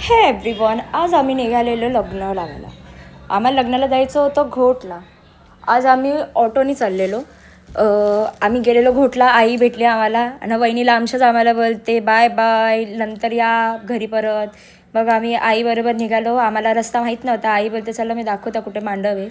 हे एव्हरीवन, आज आम्ही निघालेलो लग्न लावायला. आम्हाला लग्नाला जायचं होतं घोटला. आज आम्ही ऑटोनी चाललेलो. आम्ही गेलेलो घोटला. आई भेटली आम्हाला आणि वहिनीला आमच्याच आम्हाला बोलते बाय बाय, नंतर या घरी परत. मग आम्ही आईबरोबर निघालो. आम्हाला रस्ता माहीत नव्हता. आई बोलते चला मी दाखवता कुठे मांडव आहे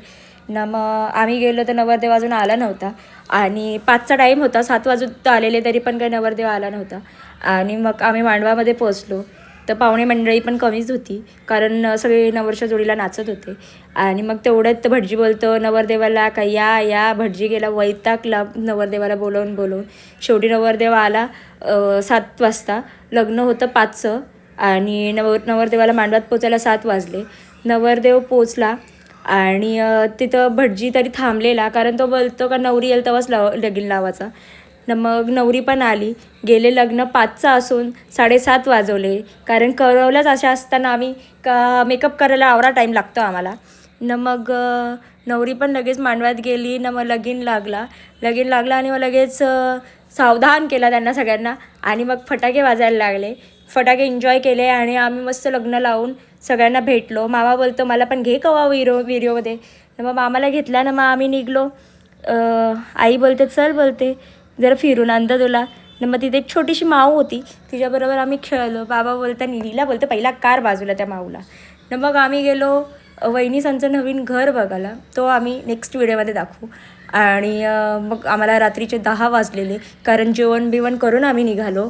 ना. मग आम्ही गेलो तर नवरदेव अजून आला नव्हता आणि 5चा टाईम होता. 7 वाजून आलेले तरी पण काही नवरदेव आला नव्हता. आणि मग आम्ही मांडवामध्ये पोचलो तर पाहुणे मंडळी पण कमीच होती, कारण सगळे नवरच्या जोडीला नाचत होते. आणि मग तेवढ्यात भटजी बोलतो नवरदेवाला का या या. भटजी गेला वैतागला नवरदेवाला बोलवून बोलवून. शेवटी नवरदेव आला 7 वाजता. लग्न होतं 5चं आणि नवरदेवाला मांडवात पोचायला 7 वाजले. नवरदेव पोचला आणि तिथं भटजी तरी थांबलेला, कारण तो बोलतो का नवरी येईल तेव्हाच लगीन लावायचा. मग नवरी पण आली. गेले लग्न 5चं असून 7:30 वाजवले, कारण करवलंच अशा असताना आम्ही का मेकअप करायला आवरा टाईम लागतो आम्हाला. मग नवरी पण लगेच मांडवात गेली मग लगीन लागला आणि मग लगेच सावधान केला त्यांना सगळ्यांना. आणि मग फटाके वाजायला लागले. फटाके एन्जॉय केले आणि आम्ही मस्त लग्न लावून सगळ्यांना भेटलो. मामा बोलतो मला पण घे कवा व्हिडिओमध्ये. मग मामाला घेतला मग आम्ही निघलो. आई बोलते चल, बोलते जरा फिरून आणतं तुला. मग तिथे एक छोटीशी माऊ होती, तिच्याबरोबर आम्ही खेळलो. बाबा बोलता निलीला बोलतं पहिला कार बाजूला त्या माऊला. मग आम्ही गेलो वहिनीसांचं नवीन घर बघायला. तो आम्ही नेक्स्ट व्हिडिओमध्ये दाखवू. आणि मग आम्हाला रात्रीचे 10 वाजलेले, कारण जेवण बिवण करून आम्ही निघालो.